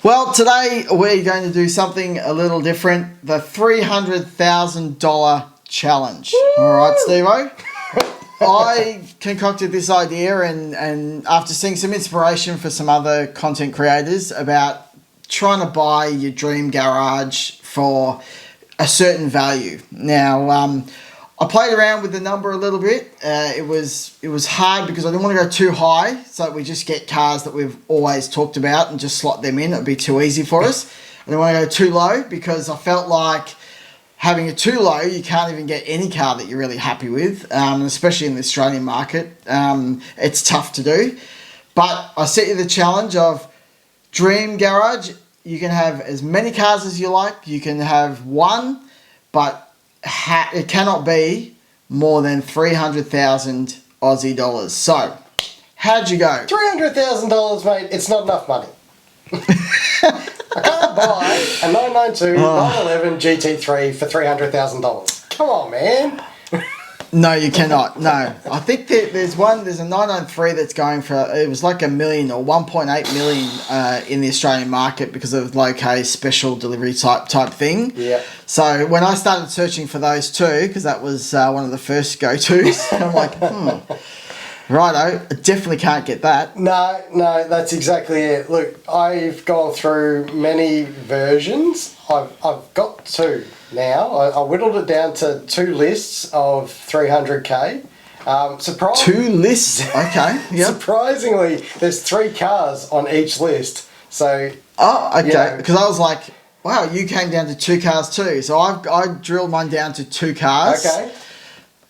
Well, today we're going to do something a little different. The $300,000 challenge. Woo! All right, Steve-O? I concocted this idea and after seeing some inspiration for some other content creators about trying to buy your dream garage for a certain value. Now, I played around with the number a little bit. It was hard because I didn't want to go too high, so we just get cars that we've always talked about and just slot them in. It'd be too easy for us. I didn't want to go too low because I felt like having it too low, you can't even get any car that you're really happy with, especially in the Australian market. It's tough to do. But I set you the challenge of dream garage. You can have as many cars as you like. You can have one, but it cannot be more than 300,000 Aussie dollars. So, how'd you go? $300,000, mate. It's not enough money. I can't buy a 992 911 GT3 for $300,000. Come on, man. No, you cannot. No. I think that there's a 993 that's going for, it was like $1 million or 1.8 million in the Australian market because of low-K special delivery type thing. Yeah. So when I started searching for those two, because that was one of the first go-tos, I'm like, righto, I definitely can't get that. No, that's exactly it. Look, I've gone through many versions. I've got two now. I whittled it down to two lists of 300k. Two lists? Okay, yeah. Surprisingly, there's three cars on each list. So. Oh, okay. Because I was like, wow, you came down to two cars too. So I drilled mine down to two cars. Okay.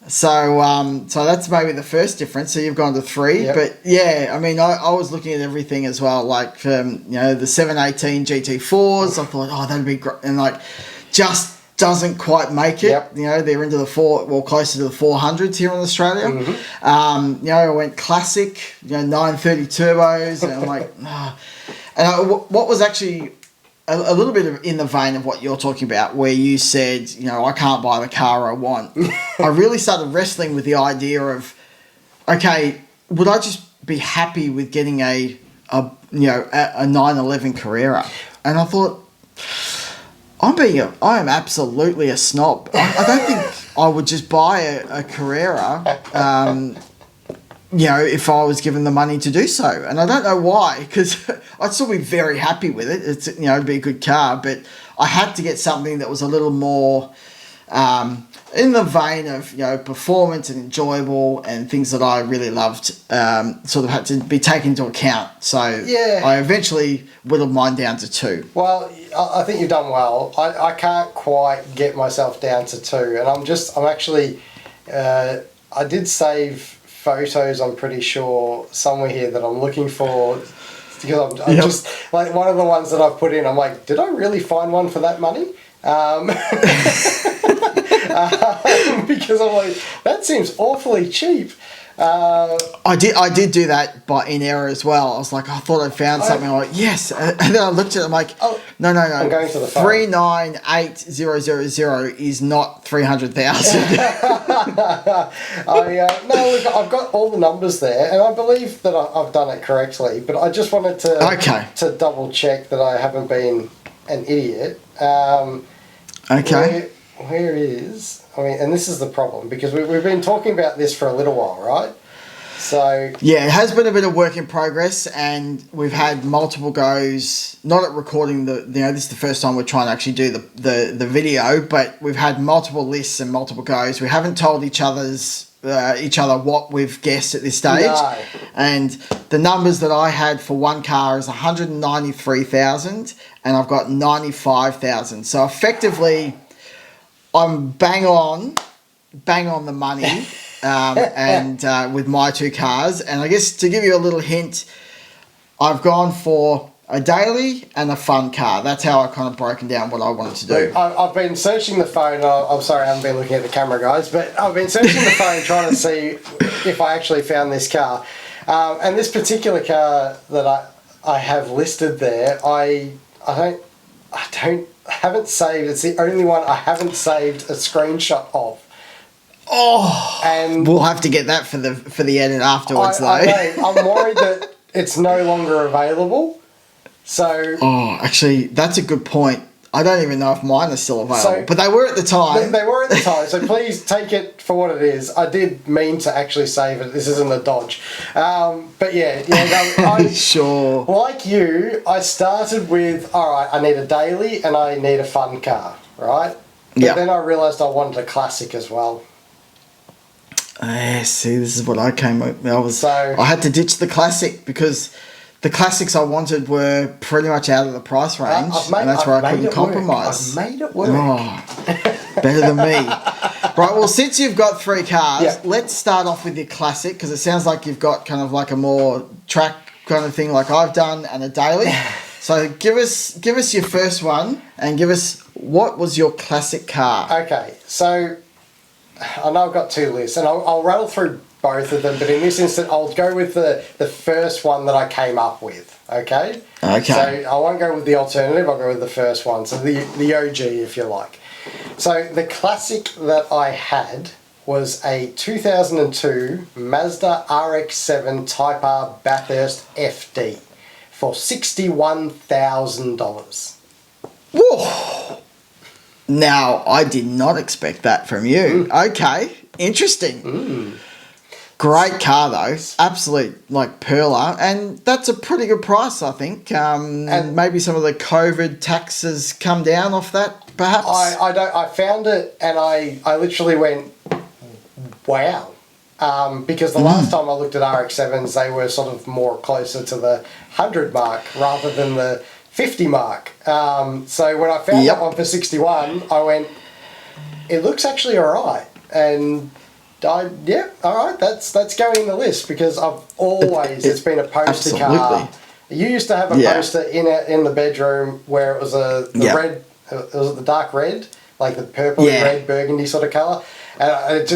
So that's maybe the first difference. So you've gone to three, yep. But yeah, I mean, I was looking at everything as well, like the 718 GT4s. I thought, oh, that'd be great, and like, just doesn't quite make it. Yep. They're into the closer to the 400s here in Australia. Mm-hmm. I went classic, 930 turbos, and I'm like, and what was actually a little bit in the vein of what you're talking about, where you said, I can't buy the car I want. I really started wrestling with the idea of, okay, would I just be happy with getting a 911 Carrera? And I thought, I am absolutely a snob. I don't think I would just buy a Carrera, if I was given the money to do so. And I don't know why, because I'd still be very happy with it. It's, it'd be a good car, but I had to get something that was a little more in the vein of, performance and enjoyable and things that I really loved, sort of had to be taken into account. So yeah. I eventually whittled mine down to two. Well, I think you've done well. I can't quite get myself down to two. And I'm actually, I did save photos, I'm pretty sure, somewhere here that I'm looking for, because I'm just like one of the ones that I've put in, I'm like, did I really find one for that money? Because I'm like, that seems awfully cheap. I did do that in error as well. I was like, I thought I'd found something. I'm like, yes, and then I looked at it. I'm like, no. I'm going to the phone. 398000 is not 300,000. No, look, I've got all the numbers there, and I believe that I've done it correctly. But I just wanted to double check that I haven't been an idiot. Okay. Where is... I mean, and this is the problem, because we've been talking about this for a little while, right? So... Yeah, it has been a bit of work in progress, and we've had multiple goes, not at recording this is the first time we're trying to actually do the video, but we've had multiple lists and multiple goes. We haven't told each other what we've guessed at this stage. No. And the numbers that I had for one car is 193,000, and I've got 95,000. So effectively, I'm bang on the money, and with my two cars. And I guess to give you a little hint, I've gone for a daily and a fun car. That's how I kind of broken down what I wanted to do. I've been searching the phone. I'm sorry, I haven't been looking at the camera, guys, but I've been searching the phone trying to see if I actually found this car. And this particular car that I have listed there, I haven't saved. It's the only one I haven't saved a screenshot of. Oh, and we'll have to get that for the edit afterwards, though. I'm worried that it's no longer available. So Oh, actually, that's a good point. I don't even know if mine are still available, but they were at the time. they were at the time, so please take it for what it is. I did mean to actually save it. This isn't a dodge. But yeah, Sure. like you, I started with, all right, I need a daily and I need a fun car, right? But Yeah. then I realised I wanted a classic as well. See, this is what I came with. So- I had to ditch the classic because the classics I wanted were pretty much out of the price range, and that's where I couldn't compromise. I've made it work. Oh, better than me. Right, well, since you've got 3 cars, Yeah. let's start off with your classic, because it sounds like you've got kind of like a more track kind of thing like I've done and a daily. So give us your first one and give us what was your classic car. Okay, so I know I've got 2 lists, and I'll rattle through both of them, but in this instance, I'll go with the first one that I came up with, okay? Okay. So I won't go with the alternative, I'll go with the first one, so the OG, if you like. So the classic that I had was a 2002 Mazda RX-7 Type R Bathurst FD for $61,000. Whoa! Now, I did not expect that from you. Okay, interesting. Great car though, absolute like perler, and that's a pretty good price, I think. And maybe some of the COVID taxes come down off that, perhaps. I found it and I literally went, wow. Because the last time I looked at RX-7s, they were sort of more closer to the 100 mark rather than the 50 mark. So when I found that one for 61, I went, it looks actually alright. And all right, that's going in the list because I've always, it's been a poster car. You used to have a poster in the bedroom where it was the red, was it the dark red? Like the purple red burgundy sort of colour. And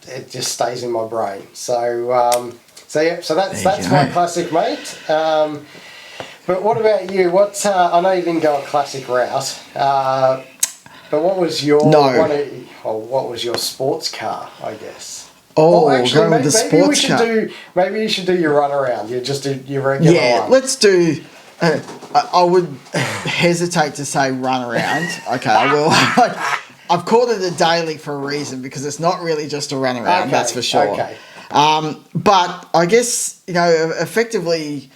it just stays in my brain. So that's my classic, mate. But what about you? I know you didn't go a classic route, but what was your what was your sports car? I guess. Actually, going with the sports car. Maybe you should do your runaround. You just do your regular one. Yeah, let's do. I would hesitate to say run around. Okay, I will. I've called it a daily for a reason because it's not really just a run around. That's for sure. Okay. But I guess effectively,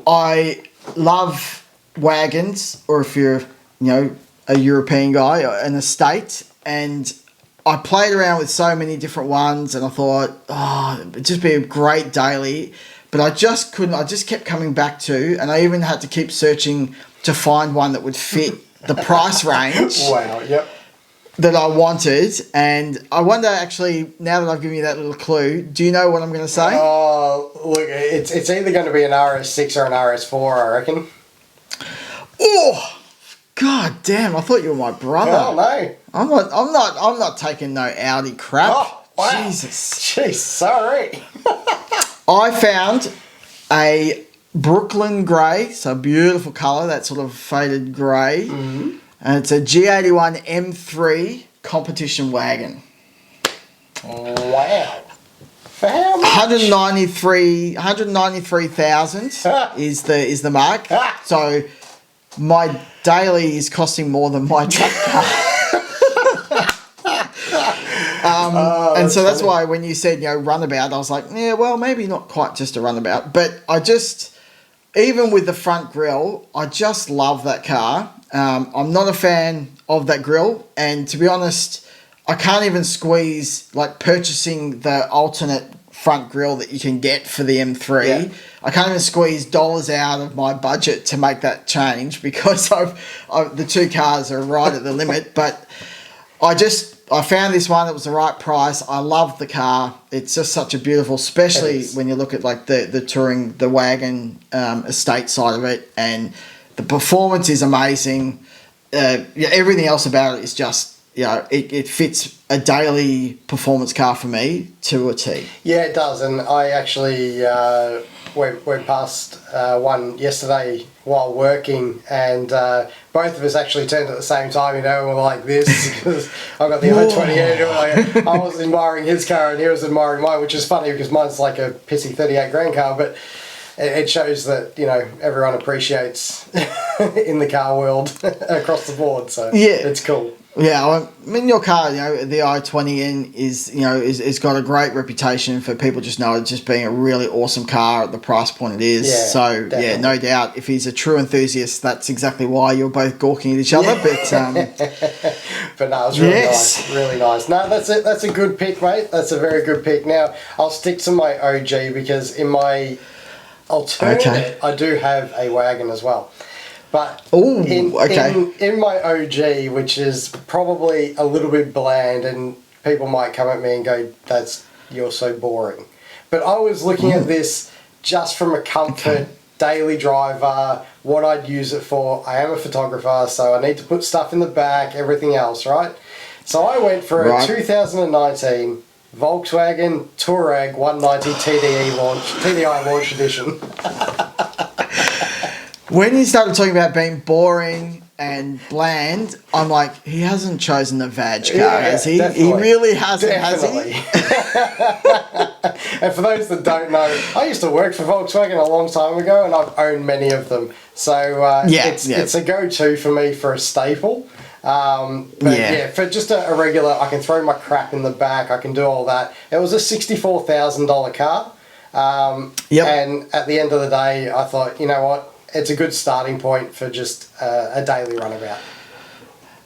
I love wagons, or if you're a European guy, an estate, and I played around with so many different ones, and I thought, it'd just be a great daily. But I just couldn't. I just kept coming back to, and I even had to keep searching to find one that would fit the price range. Wow. Yep. That I wanted, and I wonder actually, now that I've given you that little clue, do you know what I'm going to say? Oh, look, it's either going to be an RS6 or an RS4, I reckon. Oh, god damn! I thought you were my brother. Oh no, I'm not taking no Audi crap. Oh, wow. Jesus. Jeez, sorry. I found a Brooklyn grey, so a beautiful colour, that sort of faded grey. Mm-hmm. And it's a G81 M3 competition wagon. Wow. For how much? 193,000 is the mark. So my daily is costing more than my track car. And so that's why when you said, runabout, I was like, yeah, well, maybe not quite just a runabout. But even with the front grille, I just love that car. I'm not a fan of that grille, and to be honest, I can't even squeeze purchasing the alternate front grille that you can get for the M3. Yeah. I can't even squeeze dollars out of my budget to make that change because the 2 cars are right at the limit. But I found this one that was the right price. I love the car. It's just such a beautiful, especially when you look at the touring, the wagon estate side of it, and the performance is amazing. Everything else about it is just, it fits a daily performance car for me to a T. Yeah, it does. And I actually went past one yesterday while working, and both of us actually turned at the same time, and we're like this, because I've got the i20, I was admiring his car and he was admiring mine, which is funny because mine's like a pissy 38 grand car, but it shows that, you know, everyone appreciates in the car world across the board. So Yeah. it's cool. Yeah, I mean, your car, you know, the i20N is got a great reputation for people just know it just being a really awesome car at the price point it is. Yeah, So definitely. yeah, no doubt, if he's a true enthusiast, that's exactly why you're both gawking at each other. But no, it's really Yes. nice, really nice. No, that's it. That's a good pick, mate. That's a very good pick. Now I'll stick to my OG because in my alternate, I do have a wagon as well. But Ooh, in my OG, which is probably a little bit bland, and people might come at me and go, you're so boring. But I was looking at this just from a comfort, daily driver, what I'd use it for. I am a photographer, so I need to put stuff in the back, everything else, right? So I went for a 2019 Volkswagen Touareg 190 TDI launch edition. When you started talking about being boring and bland, I'm like, he hasn't chosen the vag car, has he? Definitely. He really hasn't, Definitely. has he? And for those that don't know, I used to work for Volkswagen a long time ago, and I've owned many of them. So it's a go-to for me for a staple. For just a regular, I can throw my crap in the back. I can do all that. It was a $64,000 car. And at the end of the day, I thought, you know what? It's a good starting point for just a daily runabout.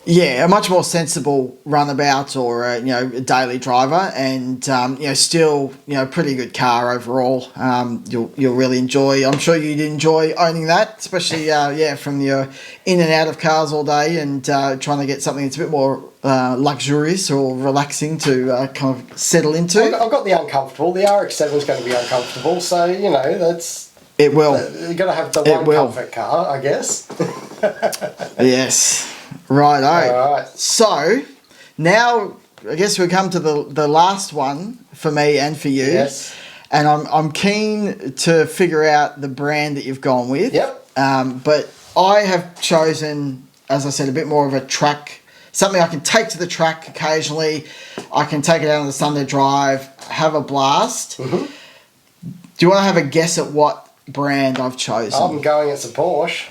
Yeah, a much more sensible runabout or a daily driver, and still pretty good car overall. You'll really enjoy. I'm sure you'd enjoy owning that, especially from your in and out of cars all day and trying to get something that's a bit more luxurious or relaxing to kind of settle into. I've got the uncomfortable. The RX-7 is going to be uncomfortable, so that's. It will. You've got to have the one comfort car, I guess. Yes. Righto. All right. So, now I guess we come to the last one for me and for you. Yes. And I'm keen to figure out the brand that you've gone with. Yep. But I have chosen, as I said, a bit more of a track, something I can take to the track occasionally. I can take it out on the Sunday drive, have a blast. Mm-hmm. Do you want to have a guess at what brand I've chosen? I'm going, it's a Porsche.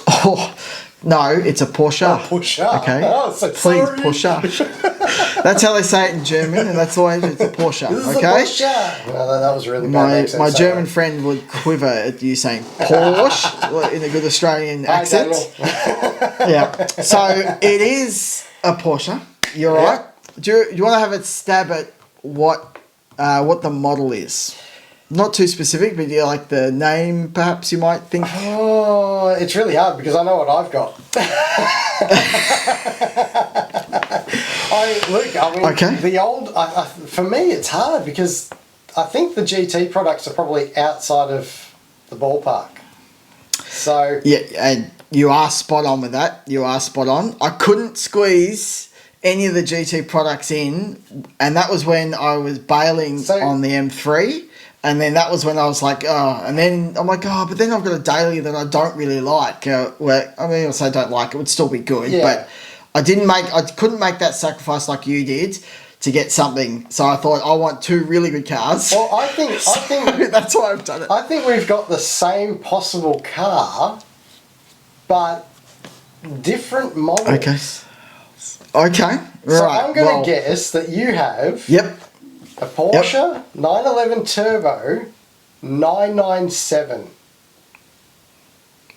Oh, no, it's a Porsche. Porsche. Okay. Oh, so please, sorry. Porsche. That's how they say it in German, and that's why it's a Porsche. This is okay. a Porsche. No, that was really bad. My German friend would quiver at you saying Porsche in a good Australian accent. Yeah. So it is a Porsche. You're right. Do you want to have a stab at what the model is? Not too specific, but like the name, perhaps you might think. Oh, it's really hard because I know what I've got. The old. For me, it's hard because I think the GT products are probably outside of the ballpark. So yeah, and you are spot on with that. You are spot on. I couldn't squeeze any of the GT products in, and that was when I was bailing on the M3. And then that was when I was like, and then I'm like, but then I've got a daily that I don't really like. I'll say don't like, it would still be good, but I couldn't make that sacrifice like you did to get something. So I thought, I want two really good cars. Well, I think that's why I've done it. I think we've got the same possible car, but different models. Okay. Right. So I'm going to guess that you have. Yep. A Porsche 911 Turbo 997.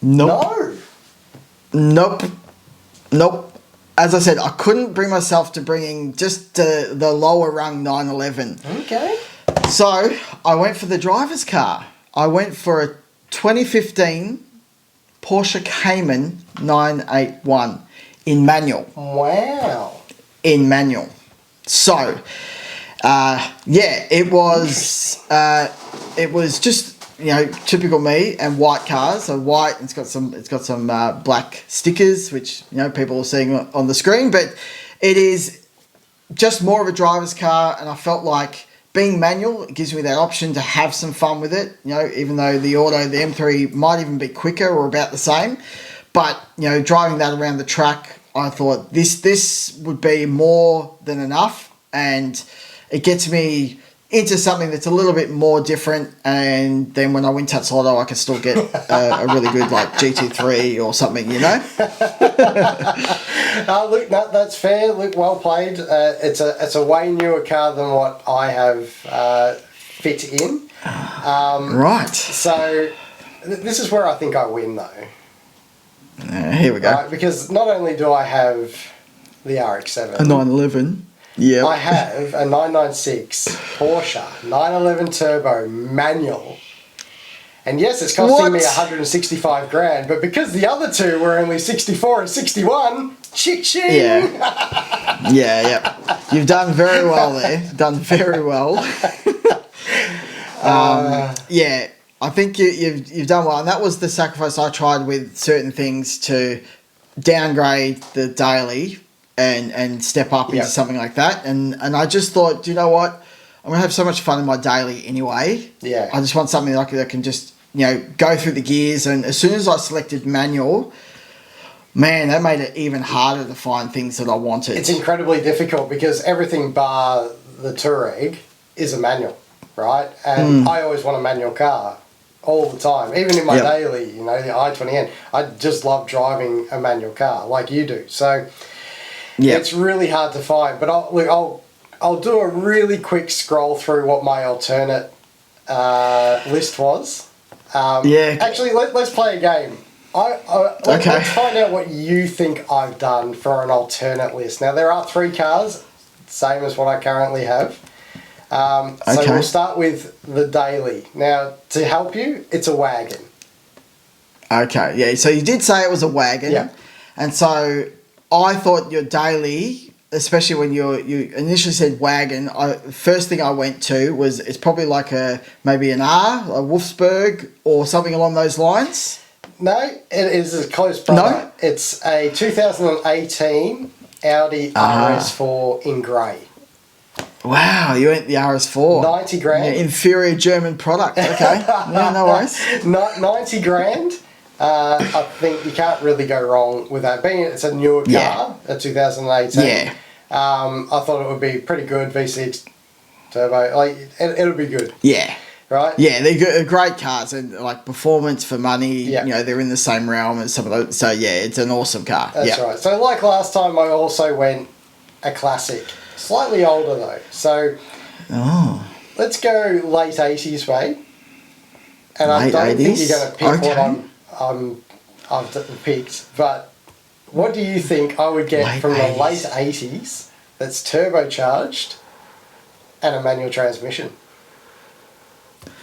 Nope. No. Nope. As I said, I couldn't bring myself to bringing just the lower rung 911. Okay. So I went for the driver's car. I went for a 2015 Porsche Cayman 981 in manual. Wow. In manual. So... it was just typical me and white cars. So white, it's got some black stickers, which people are seeing on the screen. But it is just more of a driver's car, and I felt like being manual, it gives me that option to have some fun with it. Even though the M3 might even be quicker or about the same, but driving that around the track, I thought this would be more than enough, and it gets me into something that's a little bit more different, and then when I win Tatsotto, I can still get a really good like GT3 or something, you know. Look, no, that's fair. Look, well played. It's a way newer car than what I have fit in. Right. So this is where I think I win, though. Here we go. Right, because not only do I have the RX-7, A 911. Yeah. I have a 996 Porsche 911 Turbo manual. And yes, it's costing me 165 grand, but because the other two were only 64 and 61, ching! Yeah. You've done very well there. Done very well. Yeah, I think you've done well, and that was the sacrifice I tried with certain things to downgrade the daily and step up into something like that. And I just thought, do you know what? I'm gonna have so much fun in my daily anyway. Yeah. I just want something that can just go through the gears. And as soon as I selected manual, man, that made it even harder to find things that I wanted. It's incredibly difficult because everything bar the Touareg is a manual, right? And I always want a manual car all the time, even in my daily. The i20N. I just love driving a manual car like you do. So it's really hard to find. But I'll do a really quick scroll through what my alternate list was. Actually, let's play a game. Let's find out what you think I've done for an alternate list. Now, there are 3 cars, same as what I currently have. So we'll start with the daily. Now, to help you, it's a wagon. Okay, yeah. So you did say it was a wagon. Yeah. And so I thought your daily, especially when you initially said wagon, first thing I went to was it's probably like maybe an R, a Wolfsburg or something along those lines. No, it is a close brother. No? It's a 2018 Audi RS4 in grey. Wow, you went the RS4. 90 grand. Yeah, inferior German product. Okay. Yeah, no worries. 90 grand. I think you can't really go wrong with that. Being it's a newer car, a 2018. Yeah. I thought it would be pretty good. V6 turbo. Like, it'll be good. Yeah. Right? Yeah, they're great cars, and like performance for money, they're in the same realm as some of those. So yeah, it's an awesome car. That's right. So like last time, I also went a classic, slightly older though. So let's go late 80s, mate. And I don't think you're going to pick what I've picked, but what do you think I would get from the late 80s that's turbocharged and a manual transmission?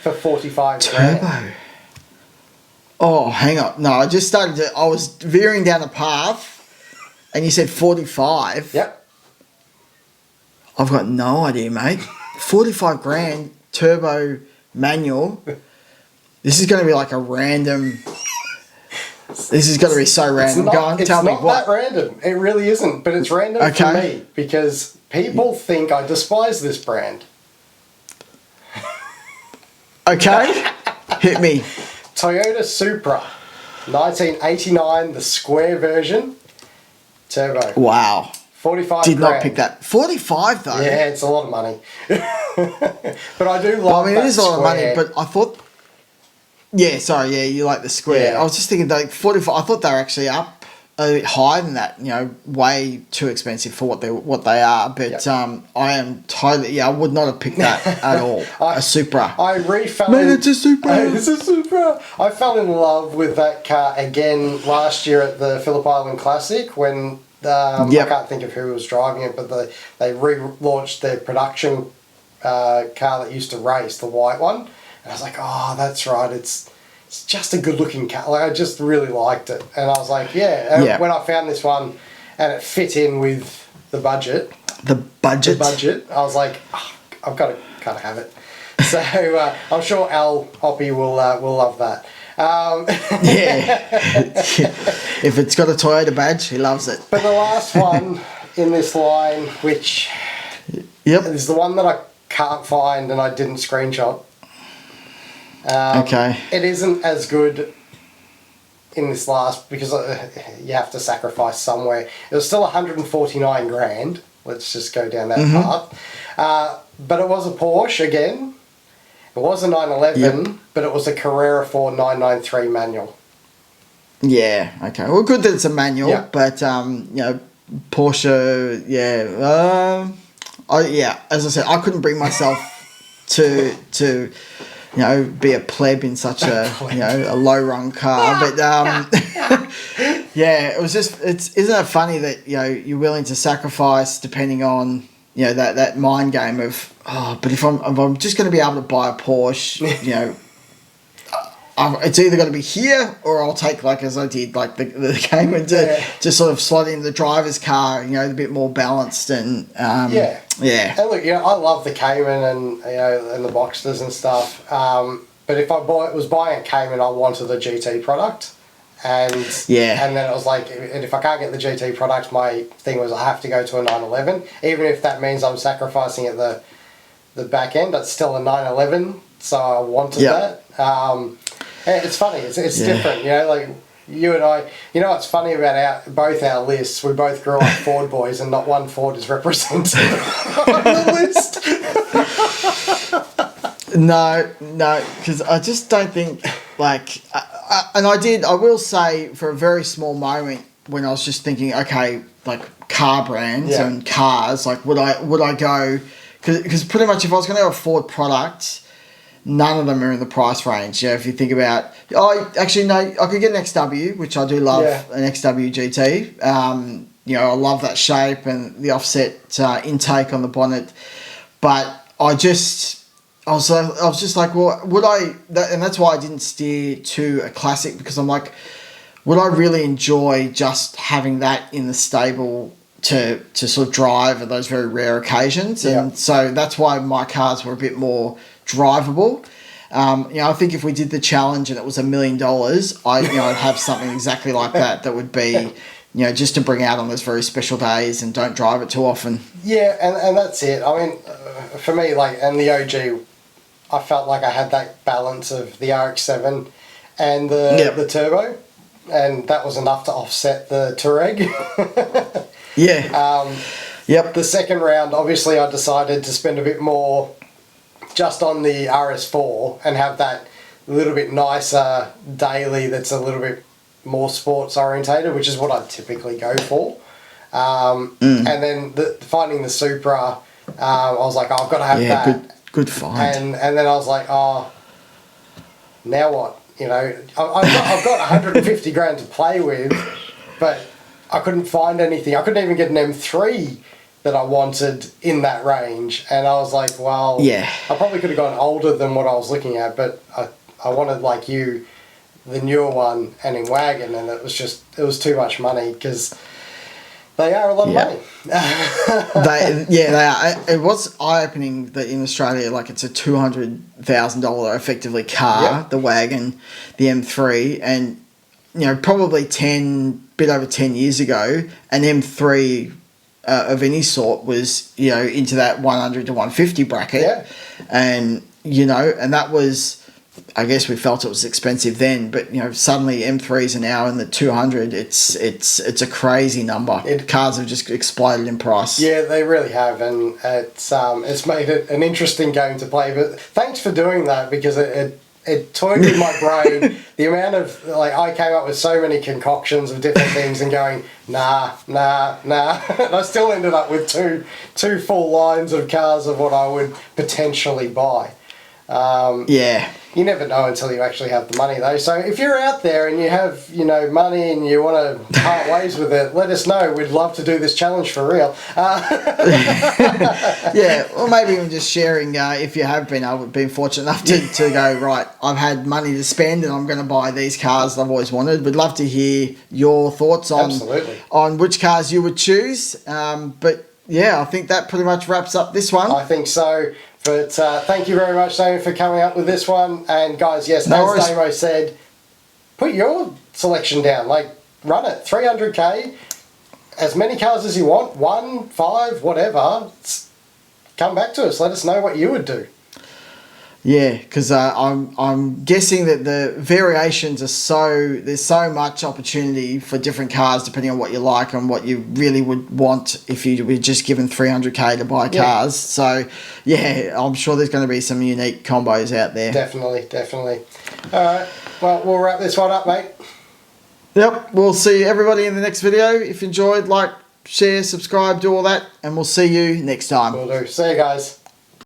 For 45 Turbo. grand. Oh, hang on. No, I just started to... I was veering down the path, and you said 45. Yep. I've got no idea, mate. 45 grand, turbo, manual. This is going to be like a random... This is going to be so random. Go on, tell me what. It's not that random. It really isn't, but it's random for me because people think I despise this brand. Okay, hit me. Toyota Supra, 1989, the square version, turbo. Wow. 45 Did grand. not pick that. 45 though. Yeah, it's a lot of money. But I do love it is a lot of money, but I thought... Yeah, sorry, you like the square. Yeah. I was just thinking like 45. I thought they were actually up a bit higher than that, way too expensive for what they are. But I am totally, I would not have picked that at all. A Supra. It's a Supra. It's a Supra. I fell in love with that car again last year at the Phillip Island Classic when I can't think of who was driving it, but they relaunched their production car that used to race, the white one. And I was like, oh, that's right. It's just a good looking car. Like, I just really liked it. And I was like, when I found this one and it fit in with the budget. The budget? I was like, I've got to kind of have it. So I'm sure Al Hoppy will love that. If it's got a Toyota badge, he loves it. But the last one in this line, which is the one that I can't find and I didn't screenshot. It isn't as good in this last because you have to sacrifice somewhere. It was still 149 grand. Let's just go down that path. but it was a Porsche again. It was a 911, but it was a Carrera 4 993 manual. Yeah. Okay. Well, good that it's a manual, Yeah. but Porsche. Yeah. As I said, I couldn't bring myself to be a pleb in such a a low run car, but yeah, it was just isn't it funny that you're willing to sacrifice depending on that mind game of but if I'm just going to be able to buy a Porsche, it's either going to be here or I'll take, like as I did, like the Cayman to just sort of slot in the driver's car, a bit more balanced and yeah. And look, I love the Cayman and and the Boxsters and stuff. But if I was buying a Cayman, I wanted the GT product, and then it was like, and if I can't get the GT product, my thing was I have to go to a 911, even if that means I'm sacrificing at the back end. It's still a 911, so I wanted that. It's funny. It's different, like you and I. What's funny about both our lists? We both grew up Ford boys, and not one Ford is represented on the list. No, because I just don't think I will say for a very small moment when I was just thinking, okay, like car brands and cars, like would I go? Because pretty much if I was going to go a Ford product, none of them are in the price range. If you think about, actually no, I could get an XW, which I do love, an XW GT. I love that shape and the offset intake on the bonnet, but I was just like, well, and that's why I didn't steer to a classic, because I'm like, would I really enjoy just having that in the stable to sort of drive at those very rare occasions? And so that's why my cars were a bit more drivable. I think if we did the challenge and it was $1 million, I'd have something exactly like that would be, just to bring out on those very special days and don't drive it too often. Yeah, and that's it. I mean, for me, and the OG, I felt like I had that balance of the RX-7 and the turbo, and that was enough to offset the Touareg. The second round, obviously, I decided to spend a bit more just on the RS4 and have that little bit nicer daily that's a little bit more sports orientated, which is what I typically go for. And then finding the Supra, I was like, I've got to have that. Good find. And then I was like, now what? I've got 150 grand to play with, but I couldn't find anything. I couldn't even get an M3 that I wanted in that range, and I was like, well, I probably could have gone older than what I was looking at, but I wanted, like you, the newer one and in wagon, and it was too much money, because they are a lot of money. They are. It was eye-opening that in Australia, like, it's a $200,000 effectively car, the wagon, the M3, and probably bit over 10 years ago, an M3 of any sort was into that 100 to 150 bracket, and and that was, I guess we felt it was expensive then, but suddenly M3s are now in the 200. It's a crazy number. Cars have just exploded in price. Yeah, they really have, and it's made it an interesting game to play. But thanks for doing that, because it toyed with my brain. The amount of, I came up with so many concoctions of different things and going, nah. And I still ended up with two full lines of cars of what I would potentially buy. You never know until you actually have the money, though. So if you're out there and you have, money and you want to part ways with it, let us know. We'd love to do this challenge for real. Or maybe even just sharing, if you have been fortunate enough to go, right, I've had money to spend and I'm going to buy these cars that I've always wanted. We'd love to hear your thoughts on which cars you would choose. But yeah, I think that pretty much wraps up this one. I think so. But thank you very much, Damon, for coming up with this one. And guys, yes, as Damo said, put your selection down. Run it. 300k, as many cars as you want, 1, 5, whatever. Come back to us. Let us know what you would do. Yeah, because I'm guessing that the variations are there's so much opportunity for different cars depending on what you like and what you really would want if you were just given 300k to buy cars. So yeah, I'm sure there's going to be some unique combos out there. Definitely. All right, well, we'll wrap this one up, mate. Yep, we'll see everybody in the next video. If you enjoyed, like, share, subscribe, do all that, and we'll see you next time. Will do. See you guys.